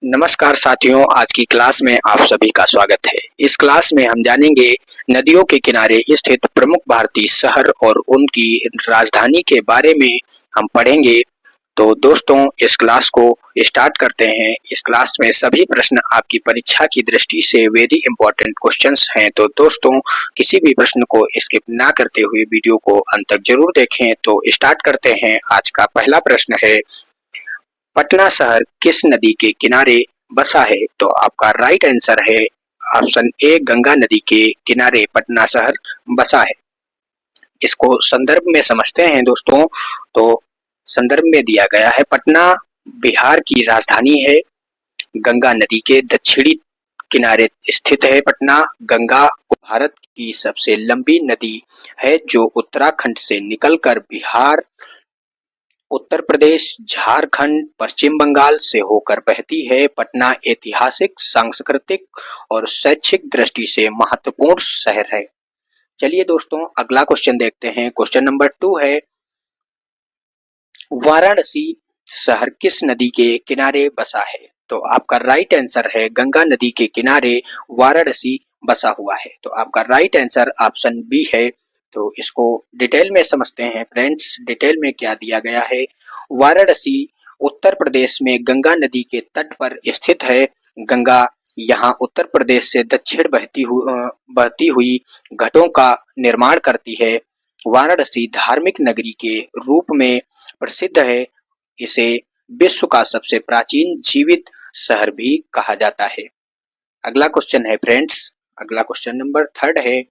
नमस्कार साथियों, आज की क्लास में आप सभी का स्वागत है। इस क्लास में हम जानेंगे नदियों के किनारे स्थित प्रमुख भारतीय शहर और उनकी राजधानी के बारे में हम पढ़ेंगे। तो दोस्तों, इस क्लास को स्टार्ट करते हैं। इस क्लास में सभी प्रश्न आपकी परीक्षा की दृष्टि से वेरी इंपॉर्टेंट क्वेश्चंस हैं। तो दोस्तों, किसी भी प्रश्न को स्किप ना करते हुए वीडियो को अंत तक जरूर देखें। तो स्टार्ट करते हैं। आज का पहला प्रश्न है, पटना शहर किस नदी के किनारे बसा है? तो आपका राइट आंसर है ऑप्शन ए, गंगा नदी के किनारे पटना शहर बसा है। इसको संदर्भ में समझते हैं दोस्तों। तो संदर्भ में दिया गया है, पटना बिहार की राजधानी है। गंगा नदी के दक्षिणी किनारे स्थित है पटना। गंगा भारत की सबसे लंबी नदी है जो उत्तराखंड से निकलकर बिहार, उत्तर प्रदेश, झारखंड, पश्चिम बंगाल से होकर बहती है। पटना ऐतिहासिक, सांस्कृतिक और शैक्षिक दृष्टि से महत्वपूर्ण शहर है। चलिए दोस्तों, अगला क्वेश्चन देखते हैं। क्वेश्चन नंबर 2 है, वाराणसी शहर किस नदी के किनारे बसा है? तो आपका राइट आंसर है, गंगा नदी के किनारे वाराणसी बसा हुआ है। तो आपका राइट आंसर ऑप्शन बी है। तो इसको डिटेल में समझते हैं फ्रेंड्स। डिटेल में क्या दिया गया है, वाराणसी उत्तर प्रदेश में गंगा नदी के तट पर स्थित है। गंगा यहाँ उत्तर प्रदेश से दक्षिण बहती हुई घाटों का निर्माण करती है। वाराणसी धार्मिक नगरी के रूप में प्रसिद्ध है। इसे विश्व का सबसे प्राचीन जीवित शहर भी कहा जाता है। अगला क्वेश्चन है फ्रेंड्स, अगला क्वेश्चन नंबर 3 है,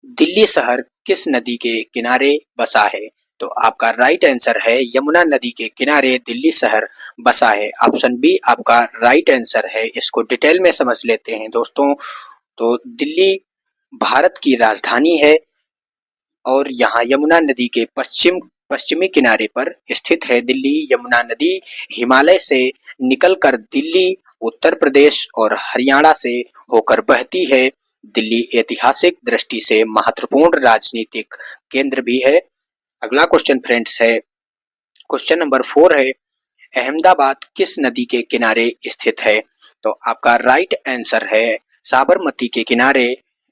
दिल्ली शहर किस नदी के किनारे बसा है? तो आपका राइट आंसर है, यमुना नदी के किनारे दिल्ली शहर बसा है। ऑप्शन बी आपका राइट आंसर है। इसको डिटेल में समझ लेते हैं दोस्तों। तो दिल्ली भारत की राजधानी है और यहाँ यमुना नदी के पश्चिमी किनारे पर स्थित है। दिल्ली यमुना नदी हिमालय से निकलकर दिल्ली, उत्तर प्रदेश और हरियाणा से होकर बहती है। दिल्ली ऐतिहासिक दृष्टि से महत्वपूर्ण राजनीतिक केंद्र भी है। अगला क्वेश्चन फ्रेंड्स है, क्वेश्चन नंबर 4 है, अहमदाबाद किस नदी के किनारे स्थित है? तो आपका राइट आंसर है, साबरमती के किनारे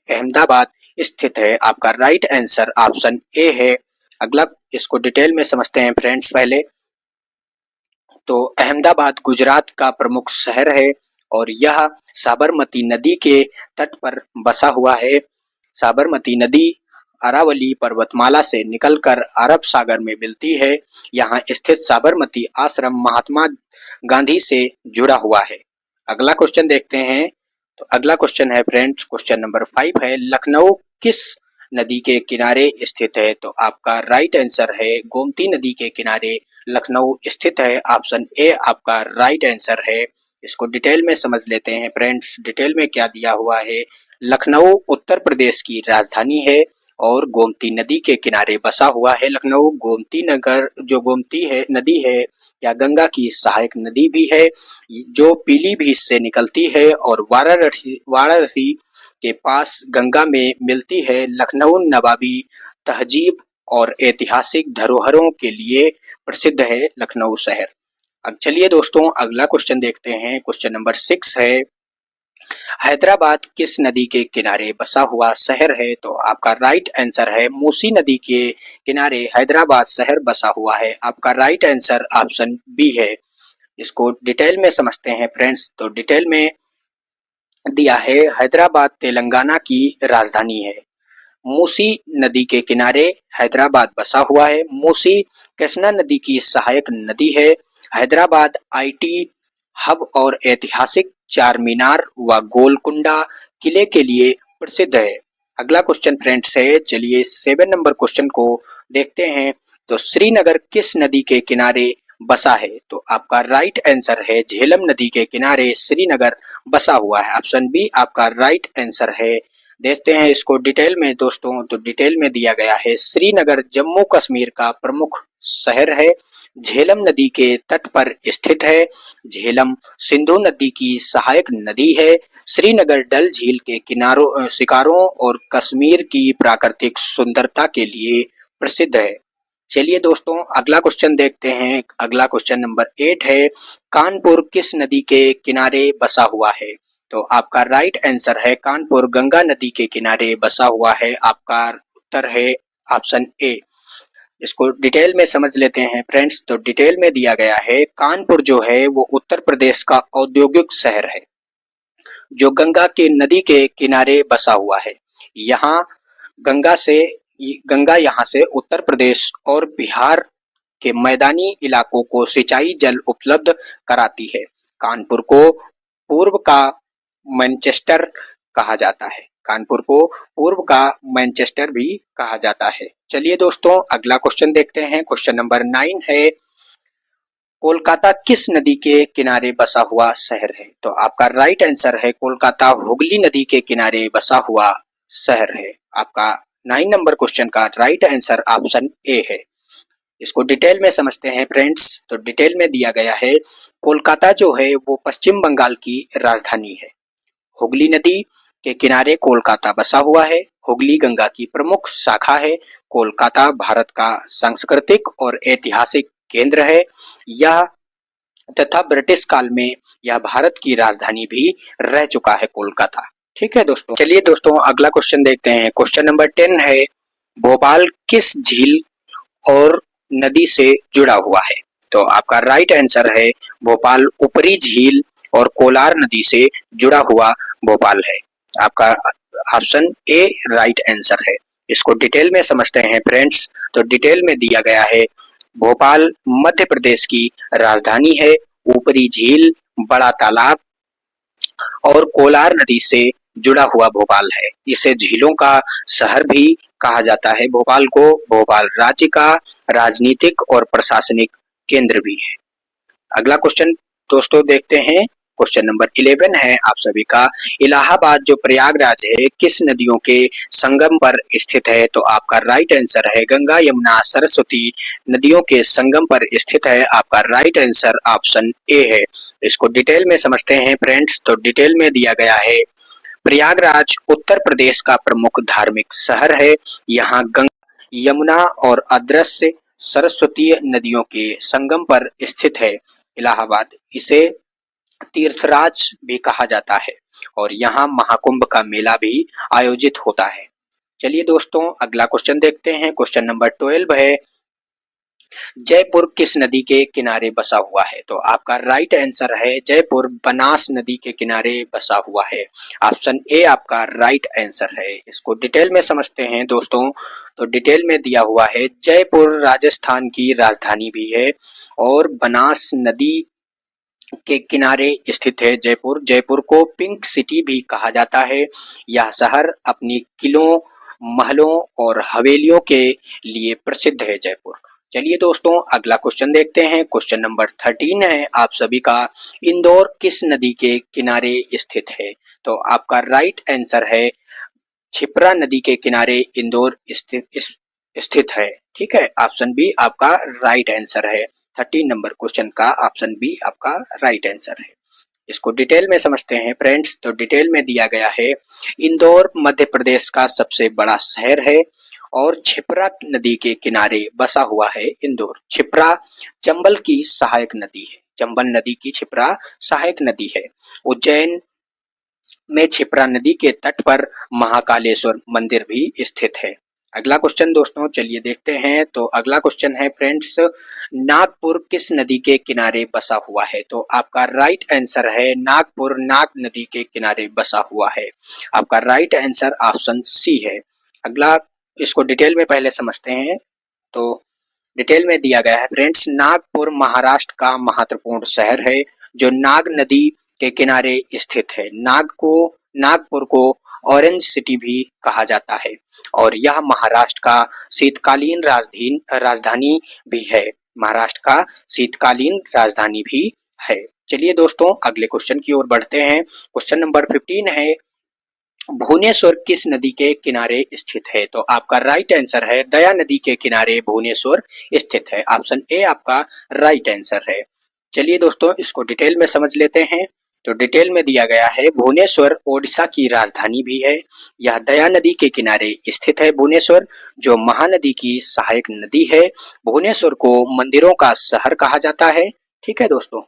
अहमदाबाद स्थित है। आपका राइट आंसर ऑप्शन ए है। अगला इसको डिटेल में समझते हैं फ्रेंड्स। पहले तो अहमदाबाद गुजरात का प्रमुख शहर है और यह साबरमती नदी के तट पर बसा हुआ है। साबरमती नदी अरावली पर्वतमाला से निकलकर अरब सागर में मिलती है। यहाँ स्थित साबरमती आश्रम महात्मा गांधी से जुड़ा हुआ है। अगला क्वेश्चन देखते हैं। तो अगला क्वेश्चन है फ्रेंड्स, क्वेश्चन नंबर 5 है, लखनऊ किस नदी के किनारे स्थित है? तो आपका राइट आंसर है, गोमती नदी के किनारे लखनऊ स्थित है। ऑप्शन ए आपका राइट आंसर है। इसको डिटेल में समझ लेते हैं फ्रेंड्स। डिटेल में क्या दिया हुआ है, लखनऊ उत्तर प्रदेश की राजधानी है और गोमती नदी के किनारे बसा हुआ है। लखनऊ गोमती नगर, जो गोमती है नदी है या गंगा की सहायक नदी भी है, जो पीलीभीत से निकलती है और वाराणसी के पास गंगा में मिलती है। लखनऊ नवाबी तहजीब और ऐतिहासिक धरोहरों के लिए प्रसिद्ध है लखनऊ शहर। अब चलिए दोस्तों, अगला क्वेश्चन देखते हैं। क्वेश्चन नंबर 6 है, हैदराबाद किस नदी के किनारे बसा हुआ शहर है? तो आपका राइट आंसर है, मूसी नदी के किनारे हैदराबाद शहर बसा हुआ है। आपका राइट आंसर ऑप्शन बी है। इसको डिटेल में समझते हैं फ्रेंड्स। तो डिटेल में दिया है, हैदराबाद तेलंगाना की राजधानी है। मूसी नदी के किनारे हैदराबाद बसा हुआ है। मूसी कृष्णा नदी की सहायक नदी है। हैदराबाद आईटी हब और ऐतिहासिक चार मीनार व गोलकुंडा किले के लिए प्रसिद्ध है। अगला क्वेश्चन फ्रेंड्स है, चलिए 7 नंबर क्वेश्चन को देखते हैं। तो श्रीनगर किस नदी के किनारे बसा है? तो आपका राइट आंसर है, झेलम नदी के किनारे श्रीनगर बसा हुआ है। ऑप्शन बी आपका राइट आंसर है। देखते हैं इसको डिटेल में दोस्तों। तो डिटेल में दिया गया है, श्रीनगर जम्मू कश्मीर का प्रमुख शहर है। झेलम नदी के तट पर स्थित है। झेलम सिंधु नदी की सहायक नदी है। श्रीनगर डल झील के किनारों, शिकारों और कश्मीर की प्राकृतिक सुंदरता के लिए प्रसिद्ध है। चलिए दोस्तों, अगला क्वेश्चन देखते हैं। अगला क्वेश्चन नंबर 8 है, कानपुर किस नदी के किनारे बसा हुआ है? तो आपका राइट आंसर है कानपुर गंगा नदी के किनारे बसा हुआ है। आपका उत्तर है ऑप्शन ए। इसको डिटेल में समझ लेते हैं फ्रेंड्स। तो डिटेल में दिया गया है कानपुर जो है वो उत्तर प्रदेश का औद्योगिक शहर है जो गंगा के नदी के किनारे बसा हुआ है। यहाँ गंगा से गंगा यहाँ से उत्तर प्रदेश और बिहार के मैदानी इलाकों को सिंचाई जल उपलब्ध कराती है। कानपुर को पूर्व का मैनचेस्टर कहा जाता है। कानपुर को पूर्व का मैनचेस्टर भी कहा जाता है। चलिए दोस्तों अगला क्वेश्चन देखते हैं। क्वेश्चन नंबर 9 है कोलकाता किस नदी के किनारे बसा हुआ शहर है? तो आपका राइट आंसर है कोलकाता हुगली नदी के किनारे बसा हुआ शहर है। आपका 9 नंबर क्वेश्चन का राइट आंसर ऑप्शन ए है। इसको डिटेल में समझते हैं फ्रेंड्स। तो डिटेल में दिया गया है कोलकाता जो है वो पश्चिम बंगाल की राजधानी है। हुगली नदी के किनारे कोलकाता बसा हुआ है। हुगली गंगा की प्रमुख शाखा है। कोलकाता भारत का सांस्कृतिक और ऐतिहासिक केंद्र है। यह तथा ब्रिटिश काल में यह भारत की राजधानी भी रह चुका है कोलकाता। ठीक है दोस्तों। चलिए दोस्तों अगला क्वेश्चन देखते हैं। क्वेश्चन नंबर 10 है भोपाल किस झील और नदी से जुड़ा हुआ है? तो आपका राइट आंसर है भोपाल ऊपरी झील और कोलार नदी से जुड़ा हुआ भोपाल है। आपका ऑप्शन ए राइट आंसर है। इसको डिटेल में समझते हैं फ्रेंड्स। तो डिटेल में दिया गया है भोपाल मध्य प्रदेश की राजधानी है। ऊपरी झील, बड़ा तालाब और कोलार नदी से जुड़ा हुआ भोपाल है। इसे झीलों का शहर भी कहा जाता है। भोपाल को भोपाल राज्य का राजनीतिक और प्रशासनिक केंद्र भी है। अगला क्वेश्चन दोस्तों देखते हैं। क्वेश्चन नंबर 11 है आप सभी का इलाहाबाद जो प्रयागराज है किस नदियों के संगम पर स्थित है? तो आपका राइट आंसर है गंगा यमुना सरस्वती नदियों के संगम पर स्थित है। आपका राइट आंसर ऑप्शन ए है। इसको डिटेल में समझते हैं फ्रेंड्स। तो डिटेल में दिया गया है प्रयागराज उत्तर प्रदेश का प्रमुख धार्मिक शहर है। यहाँ गंगा यमुना और अदृश्य सरस्वती नदियों के संगम पर स्थित है इलाहाबाद। इसे तीर्थराज भी कहा जाता है और यहाँ महाकुंभ का मेला भी आयोजित होता है। चलिए दोस्तों अगला क्वेश्चन देखते हैं। क्वेश्चन नंबर 12 है जयपुर किस नदी के किनारे बसा हुआ है? तो आपका राइट आंसर है जयपुर बनास नदी के किनारे बसा हुआ है। ऑप्शन ए आपका राइट आंसर है। इसको डिटेल में समझते हैं दोस्तों। तो डिटेल में दिया हुआ है जयपुर राजस्थान की राजधानी भी है और बनास नदी के किनारे स्थित है जयपुर। जयपुर को पिंक सिटी भी कहा जाता है। यह शहर अपनी किलों, महलों और हवेलियों के लिए प्रसिद्ध है जयपुर। चलिए दोस्तों अगला क्वेश्चन देखते हैं। क्वेश्चन नंबर 13 है आप सभी का इंदौर किस नदी के किनारे स्थित है? तो आपका राइट आंसर है क्षिप्रा नदी के किनारे इंदौर स्थित है। ठीक है, ऑप्शन बी आपका राइट आंसर है। 13 नंबर क्वेश्चन का ऑप्शन बी आपका राइट आंसर है। इसको डिटेल में समझते हैं फ्रेंड्स। तो डिटेल में दिया गया है इंदौर मध्य प्रदेश का सबसे बड़ा शहर है और क्षिप्रा नदी के किनारे बसा हुआ है इंदौर। क्षिप्रा चंबल की सहायक नदी है। चंबल नदी की क्षिप्रा सहायक नदी है। उज्जैन में क्षिप्रा नदी के तट पर महाकालेश्वर मंदिर भी स्थित है। अगला क्वेश्चन दोस्तों चलिए देखते हैं। तो अगला क्वेश्चन है फ्रेंड्स नागपुर किस नदी के किनारे बसा हुआ है? तो आपका राइट आंसर है नागपुर नाग नदी के किनारे बसा हुआ है। आपका राइट आंसर ऑप्शन सी है। अगला इसको डिटेल में पहले समझते हैं। तो डिटेल में दिया गया है फ्रेंड्स नागपुर महाराष्ट्र का महत्वपूर्ण शहर है जो नाग नदी के किनारे स्थित है। नागपुर को ऑरेंज सिटी भी कहा जाता है और यह महाराष्ट्र का शीतकालीन राजधानी भी है। महाराष्ट्र का शीतकालीन राजधानी भी है। चलिए दोस्तों अगले क्वेश्चन की ओर बढ़ते हैं। क्वेश्चन नंबर 15 है भुवनेश्वर किस नदी के किनारे स्थित है? तो आपका राइट आंसर है दया नदी के किनारे भुवनेश्वर स्थित है। ऑप्शन ए आपका राइट आंसर है। चलिए दोस्तों इसको डिटेल में समझ लेते हैं। तो डिटेल में दिया गया है भुवनेश्वर ओडिशा की राजधानी भी है। यह दया नदी के किनारे स्थित है। भुवनेश्वर जो महानदी की सहायक नदी है। भुवनेश्वर को मंदिरों का शहर कहा जाता है। ठीक है दोस्तों।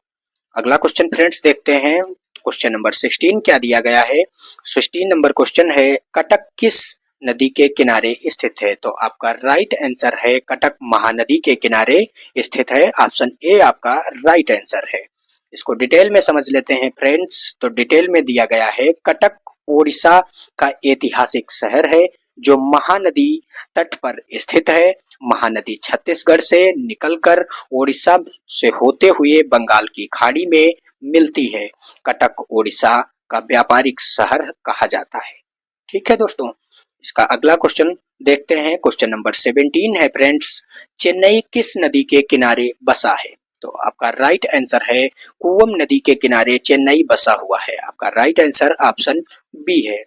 अगला क्वेश्चन फ्रेंड्स देखते हैं, क्वेश्चन नंबर 16 क्या दिया गया है। 16 नंबर क्वेश्चन है, कटक किस नदी के किनारे स्थित है। तो आपका राइट आंसर है कटक महानदी के किनारे स्थित है। ऑप्शन ए आपका राइट आंसर है। इसको डिटेल में समझ लेते हैं फ्रेंड्स। तो डिटेल में दिया गया है, कटक ओडिशा का ऐतिहासिक शहर है जो महानदी तट पर स्थित है। महानदी छत्तीसगढ़ से निकलकर ओडिशा से होते हुए बंगाल की खाड़ी में मिलती है। कटक ओडिशा का व्यापारिक शहर कहा जाता है। ठीक है दोस्तों, इसका अगला क्वेश्चन देखते हैं। क्वेश्चन नंबर 17 है फ्रेंड्स, चेन्नई किस नदी के किनारे बसा है। तो आपका राइट आंसर है, कूवम नदी के किनारे चेन्नई बसा हुआ है। आपका राइट आंसर ऑप्शन बी है।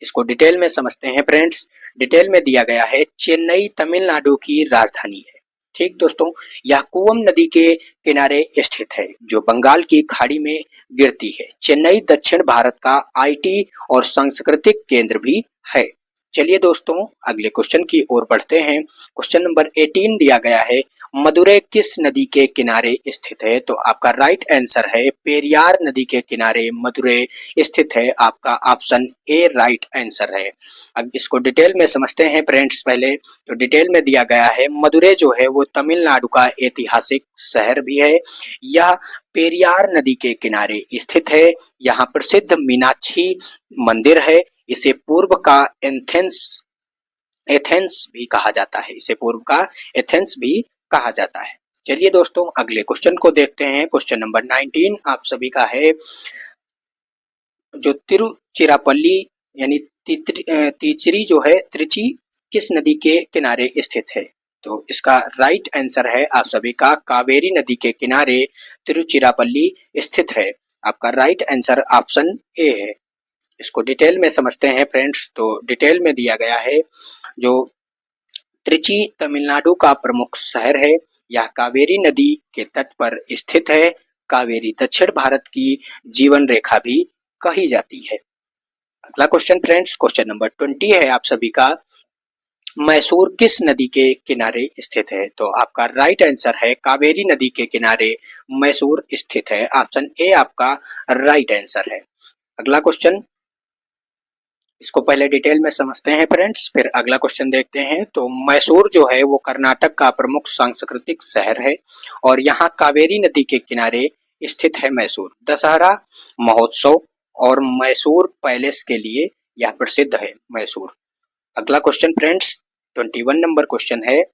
इसको डिटेल में समझते हैं फ्रेंड्स। डिटेल में दिया गया है, चेन्नई तमिलनाडु की राजधानी है। ठीक दोस्तों, यह कूवम नदी के किनारे स्थित है जो बंगाल की खाड़ी में गिरती है। चेन्नई दक्षिण भारत का आईटी और सांस्कृतिक केंद्र भी है। चलिए दोस्तों, अगले क्वेश्चन की ओर बढ़ते हैं। क्वेश्चन नंबर 18 दिया गया है, मदुरै किस नदी के किनारे स्थित है। तो आपका राइट आंसर है, पेरियार नदी के किनारे मदुरै स्थित है। आपका ऑप्शन ए राइट आंसर है। अब इसको डिटेल में समझते हैं फ्रेंड्स। पहले तो डिटेल में दिया गया है, मदुरै जो है वो तमिलनाडु का ऐतिहासिक शहर भी है। यह पेरियार नदी के किनारे स्थित है। यहाँ प्रसिद्ध मीनाक्षी मंदिर है। इसे पूर्व का एथेंस भी कहा जाता है। इसे पूर्व का एथेंस भी कहा जाता है। चलिए दोस्तों, अगले क्वेश्चन को देखते हैं। क्वेश्चन नंबर 19 आप सभी का है, जो तिरुचिरापल्ली यानी तीचरी जो है, त्रिची किस नदी के किनारे स्थित है। तो इसका राइट आंसर है आप सभी का, कावेरी नदी के किनारे तिरुचिरापल्ली स्थित है। आपका राइट आंसर ऑप्शन ए है। इसको डिटेल में समझते हैं फ्रेंड्स। तो डिटेल में दिया गया है, जो त्रिची तमिलनाडु का प्रमुख शहर है। यह कावेरी नदी के तट पर स्थित है। कावेरी दक्षिण भारत की जीवन रेखा भी कही जाती है। अगला क्वेश्चन फ्रेंड्स, क्वेश्चन नंबर 20 है आप सभी का, मैसूर किस नदी के किनारे स्थित है। तो आपका राइट आंसर है, कावेरी नदी के किनारे मैसूर स्थित है। ऑप्शन ए आपका राइट आंसर है। अगला क्वेश्चन, इसको पहले डिटेल में समझते हैं फ्रेंड्स, फिर अगला क्वेश्चन देखते हैं। तो मैसूर जो है वो कर्नाटक का प्रमुख सांस्कृतिक शहर है और यहाँ कावेरी नदी के किनारे स्थित है। मैसूर दशहरा महोत्सव और मैसूर पैलेस के लिए यह प्रसिद्ध है, मैसूर। अगला क्वेश्चन फ्रेंड्स, 21 नंबर क्वेश्चन है,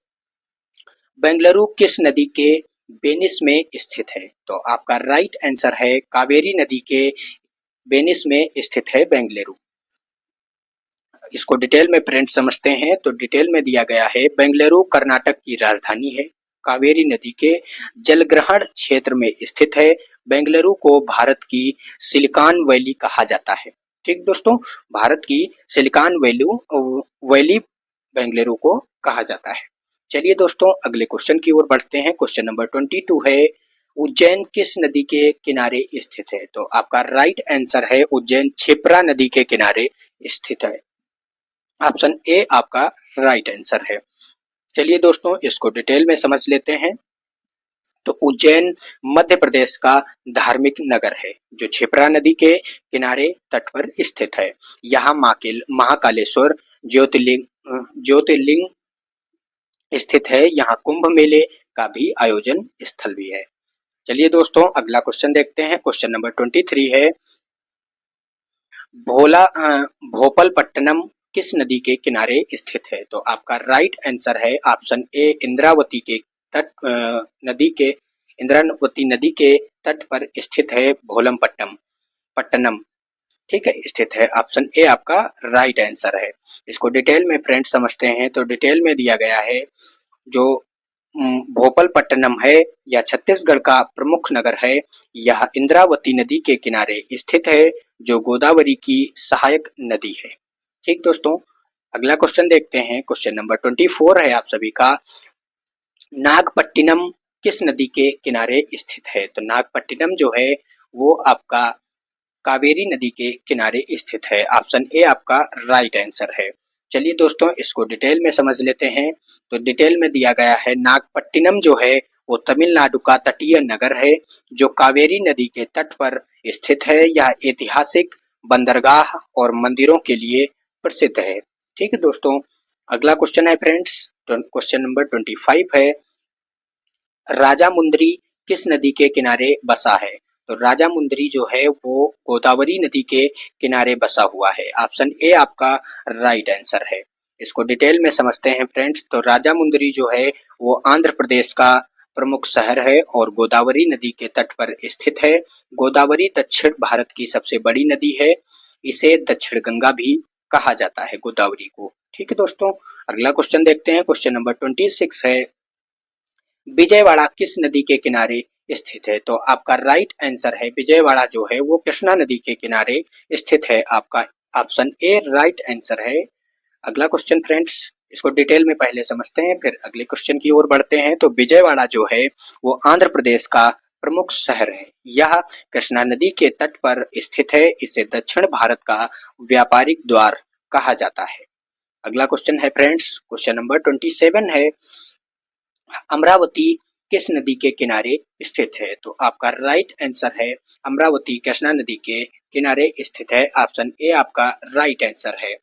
बेंगलुरु किस नदी के बेनिस में स्थित है। तो आपका राइट आंसर है, कावेरी नदी के बेनिस में स्थित है बेंगलुरु। इसको डिटेल में फ्रेंड्स समझते हैं। तो डिटेल में दिया गया है, बेंगलुरु कर्नाटक की राजधानी है, कावेरी नदी के जलग्रहण क्षेत्र में स्थित है। बेंगलुरु को भारत की सिलिकॉन वैली कहा जाता है। ठीक दोस्तों, भारत की सिलिकॉन वैली बेंगलुरु को कहा जाता है। चलिए दोस्तों, अगले क्वेश्चन की ओर बढ़ते हैं। क्वेश्चन नंबर 22 है, उज्जैन किस नदी के किनारे स्थित है। तो आपका राइट आंसर है, उज्जैन क्षिप्रा नदी के किनारे स्थित है। ऑप्शन ए आपका राइट आंसर है। चलिए दोस्तों, इसको डिटेल में समझ लेते हैं। तो उज्जैन मध्य प्रदेश का धार्मिक नगर है जो क्षिप्रा नदी के किनारे तट पर स्थित है। यहाँ महाकालेश्वर ज्योतिर्लिंग स्थित है। यहाँ कुंभ मेले का भी आयोजन स्थल भी है। चलिए दोस्तों, अगला क्वेश्चन देखते हैं। क्वेश्चन नंबर 23 है, भोपालपट्टनम किस नदी के किनारे स्थित है। तो आपका राइट आंसर है ऑप्शन ए, इंद्रावती नदी के तट पर स्थित है पट्टनम। ठीक है, स्थित है। ऑप्शन ए आपका राइट आंसर है। इसको डिटेल में फ्रेंड्स समझते हैं। तो डिटेल में दिया गया है, जो भोपालपट्टनम है यह छत्तीसगढ़ का प्रमुख नगर है। यह इंद्रावती नदी के किनारे स्थित है जो गोदावरी की सहायक नदी है। ठीक दोस्तों, अगला क्वेश्चन देखते हैं। क्वेश्चन नंबर 24 है आप सभी का, नागपट्टिनम किस नदी के किनारे स्थित है। तो नागपट्टिनम जो है वो आपका कावेरी नदी के किनारे स्थित है। ऑप्शन ए आपका राइट आंसर है। चलिए दोस्तों, इसको डिटेल में समझ लेते हैं। तो डिटेल में दिया गया है, नागपट्टिनम जो है वो तमिलनाडु का तटीय नगर है जो कावेरी नदी के तट पर स्थित है। यह ऐतिहासिक बंदरगाह और मंदिरों के लिए प्रसिद्ध है। ठीक है दोस्तों, अगला क्वेश्चन है फ्रेंड्स, क्वेश्चन नंबर 25 है, राजामुंदरी किस नदी के किनारे बसा है? तो राजामुंदरी जो है वो गोदावरी नदी के किनारे बसा हुआ है। ऑप्शन ए आपका राइट आंसर है। इसको डिटेल में समझते हैं फ्रेंड्स। तो राजामुंदरी जो है वो आंध्र प्रदेश का प्रमुख शहर है और गोदावरी नदी के तट पर स्थित है। गोदावरी दक्षिण भारत की सबसे बड़ी नदी है। इसे दक्षिण गंगा भी कहा जाता है गोदावरी को। ठीक है दोस्तों, अगला क्वेश्चन देखते हैं। क्वेश्चन नंबर 26 है, विजयवाड़ा किस नदी के किनारे स्थित है? तो आपका राइट आंसर है विजयवाड़ा जो है वो कृष्णा नदी के किनारे स्थित है। आपका ऑप्शन ए राइट आंसर है। अगला क्वेश्चन फ्रेंड्स, इसको डिटेल में पहले समझते हैं फिर अगले क्वेश्चन की ओर बढ़ते हैं। तो विजयवाड़ा जो है वो आंध्र प्रदेश का प्रमुख शहर है। यह कृष्णा नदी के तट पर स्थित है। इसे दक्षिण भारत का व्यापारिक द्वार कहा जाता है। अगला क्वेश्चन है फ्रेंड्स, क्वेश्चन नंबर 27 है, अमरावती किस नदी के किनारे स्थित है? तो आपका राइट आंसर है अमरावती कृष्णा नदी के किनारे स्थित है। ऑप्शन ए आपका राइट आंसर है।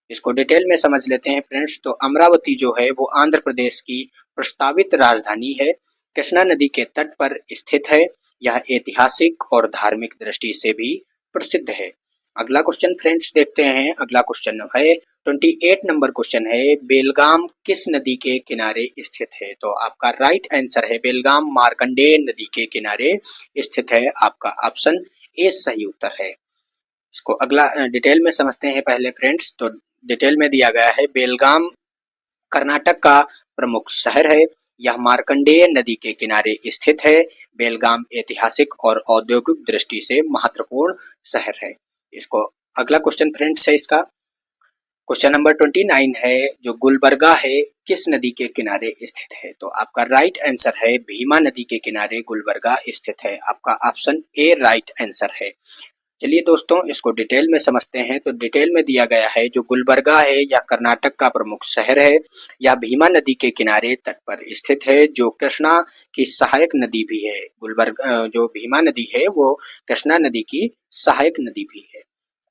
इसको डिटेल में समझ लेते हैं फ्रेंड्स। तो अमरावती जो है वो आंध्र प्रदेश की प्रस्तावित राजधानी है। कृष्णा नदी के तट पर स्थित है। यह ऐतिहासिक और धार्मिक दृष्टि से भी प्रसिद्ध है। अगला क्वेश्चन फ्रेंड्स देखते हैं। अगला क्वेश्चन है 28 नंबर क्वेश्चन है, बेलगाम किस नदी के किनारे स्थित है? तो आपका राइट आंसर है बेलगाम मार्कंडेय नदी के किनारे स्थित है। आपका ऑप्शन ए सही उत्तर है। इसको अगला डिटेल में समझते हैं पहले फ्रेंड्स। तो डिटेल में दिया गया है, बेलगाम कर्नाटक का प्रमुख शहर है। यह मार्कंडेय नदी के किनारे स्थित है। बेलगाम ऐतिहासिक और औद्योगिक दृष्टि से महत्वपूर्ण शहर है। इसको अगला क्वेश्चन फ्रेंड्स है इसका, क्वेश्चन नंबर 29 है, जो गुलबर्गा है किस नदी के किनारे स्थित है? तो आपका राइट आंसर है भीमा नदी के किनारे गुलबर्गा स्थित है। आपका ऑप्शन ए राइट आंसर है। चलिए दोस्तों, इसको डिटेल में समझते हैं। तो डिटेल में दिया गया है, जो गुलबर्गा है यह कर्नाटक का प्रमुख शहर है। यह भीमा नदी के किनारे तट पर स्थित है, जो कृष्णा की सहायक नदी भी है। गुलबर्गा जो भीमा नदी है वो कृष्णा नदी की सहायक नदी भी है।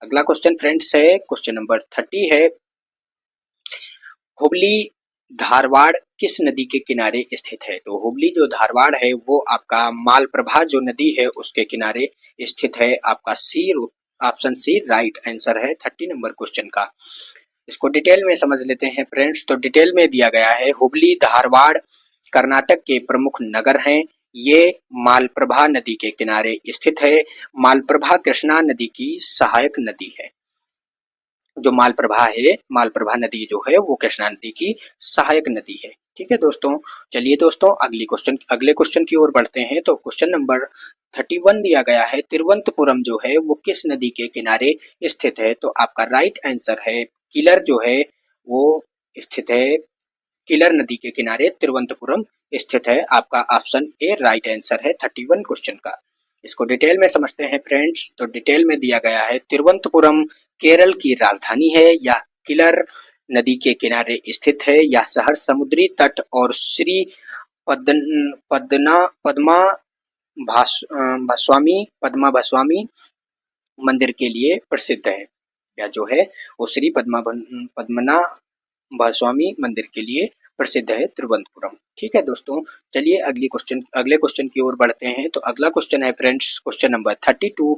अगला क्वेश्चन फ्रेंड्स है, क्वेश्चन नंबर 30 है, हुबली धारवाड़ किस नदी के किनारे स्थित है? तो हुबली जो धारवाड़ है वो आपका मालप्रभा जो नदी है उसके किनारे स्थित है। आपका C option C right answer है 30 नंबर क्वेश्चन का। इसको डिटेल में समझ लेते हैं फ्रेंड्स। तो डिटेल में दिया गया है, हुबली धारवाड़ कर्नाटक के प्रमुख नगर हैं। ये मालप्रभा नदी के किनारे स्थित है। मालप्रभा कृष्णा नदी की सहायक नदी है। जो मालप्रभा है, मालप्रभा नदी जो है वो कृष्णा नदी की सहायक नदी है। ठीक है दोस्तों, चलिए दोस्तों अगले क्वेश्चन की ओर बढ़ते हैं। तो क्वेश्चन नंबर 31 दिया गया है, तिरुवनंतपुरम जो है वो किस नदी के किनारे स्थित है? तो आपका राइट आंसर है किलर जो है वो स्थित है, किलर नदी के किनारे तिरुवनंतपुरम स्थित है। आपका ऑप्शन ए राइट आंसर है 31 क्वेश्चन का। इसको डिटेल में समझते हैं फ्रेंड्स। तो डिटेल में दिया गया है, तिरुवनंतपुरम केरल की राजधानी है। यह किलर नदी के किनारे स्थित है। यह शहर समुद्री तट और श्री पद्मा भस्वामी मंदिर के लिए प्रसिद्ध है। या जो है वो श्री पद्मना भस्वामी मंदिर के लिए प्रसिद्ध है तिरुवनंतपुरम। ठीक है दोस्तों, चलिए अगले क्वेश्चन की ओर बढ़ते हैं। तो अगला क्वेश्चन है फ्रेंड्स, क्वेश्चन नंबर 32,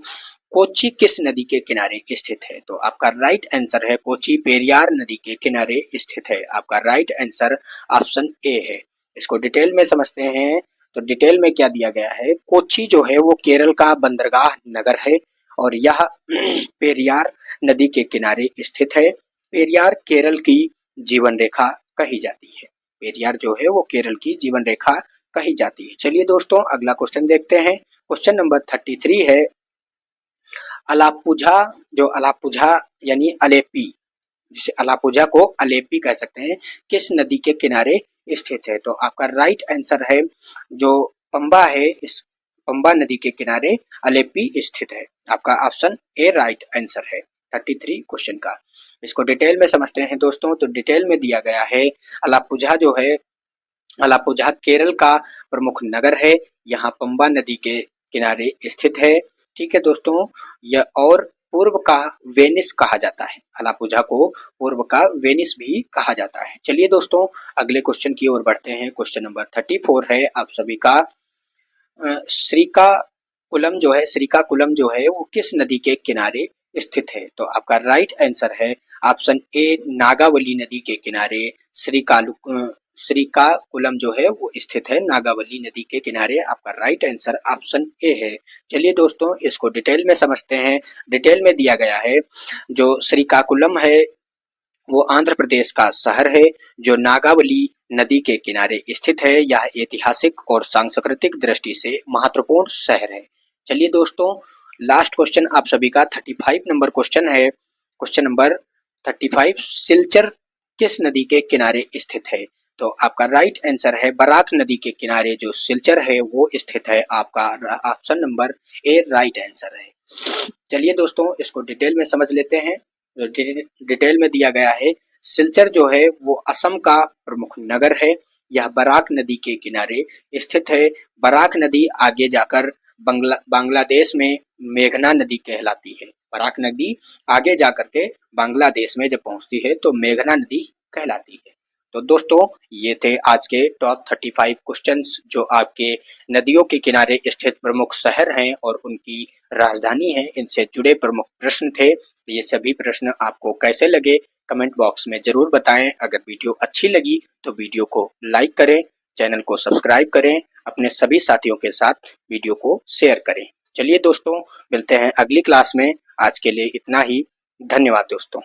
कोच्चि किस नदी के किनारे स्थित है? तो आपका राइट आंसर है कोच्चि पेरियार नदी के किनारे स्थित है। आपका राइट आंसर ऑप्शन ए है। इसको डिटेल में समझते हैं। तो डिटेल में क्या दिया गया है, कोच्चि जो है वो केरल का बंदरगाह नगर है और यह पेरियार नदी के किनारे स्थित है। पेरियार केरल की जीवन रेखा कही जाती है। पेरियार जो है वो केरल की जीवन रेखा कही जाती है। चलिए दोस्तों, अगला क्वेश्चन देखते हैं। क्वेश्चन नंबर 33 है, अलापुझा जो अलापुझा यानी अलेपी, जिसे अलापुझा को अलेपी कह सकते हैं, किस नदी के किनारे स्थित है? तो आपका राइट आंसर है जो पंबा है, इस पंबा नदी के किनारे अलेपी स्थित है। आपका ऑप्शन ए राइट आंसर है 33 क्वेश्चन का। इसको डिटेल में समझते हैं दोस्तों। तो डिटेल में दिया गया है, अलापुझा जो है अलापुझा केरल का प्रमुख नगर है, यहाँ पंबा नदी के किनारे स्थित है। ठीक है दोस्तों, यह और पूर्व का वेनिस कहा जाता है, अलापुझा को पूर्व का वेनिस भी कहा जाता है। चलिए दोस्तों, अगले क्वेश्चन की ओर बढ़ते हैं। क्वेश्चन नंबर 34 है आप सभी का। श्रीकाकुलम जो है वो किस नदी के किनारे स्थित है? तो आपका राइट आंसर है ऑप्शन ए, नागावली नदी के किनारे श्रीकाकुलम जो है वो स्थित है, नागावली नदी के किनारे। आपका राइट आंसर ऑप्शन ए है। चलिए दोस्तों, इसको डिटेल में समझते हैं। डिटेल में दिया गया है, जो श्रीकाकुलम है वो आंध्र प्रदेश का शहर है जो नागावली नदी के किनारे स्थित है। यह ऐतिहासिक और सांस्कृतिक दृष्टि से महत्वपूर्ण शहर है। चलिए दोस्तों, लास्ट क्वेश्चन आप सभी का 35 नंबर क्वेश्चन है। क्वेश्चन नंबर 35, सिलचर किस नदी के किनारे स्थित है? तो आपका राइट आंसर है बराक नदी के किनारे जो सिलचर है वो स्थित है। आपका option number A right answer है। चलिए दोस्तों, इसको डिटेल में समझ लेते हैं। डिटेल में दिया गया है, सिलचर जो है वो असम का प्रमुख नगर है। यह बराक नदी के किनारे स्थित है। बराक नदी आगे जाकर बांग्लादेश में मेघना नदी कहलाती है। बराक नदी आगे जाकर के बांग्लादेश में जब पहुंचती है तो मेघना नदी कहलाती है। तो दोस्तों, ये थे आज के टॉप 35 क्वेश्चंस जो आपके नदियों के किनारे स्थित प्रमुख शहर हैं और उनकी राजधानी है, इनसे जुड़े प्रमुख प्रश्न थे। ये सभी प्रश्न आपको कैसे लगे कमेंट बॉक्स में जरूर बताएं। अगर वीडियो अच्छी लगी तो वीडियो को लाइक करें, चैनल को सब्सक्राइब करें, अपने सभी साथियों के साथ वीडियो को शेयर करें। चलिए दोस्तों, मिलते हैं अगली क्लास में। आज के लिए इतना ही। धन्यवाद दोस्तों।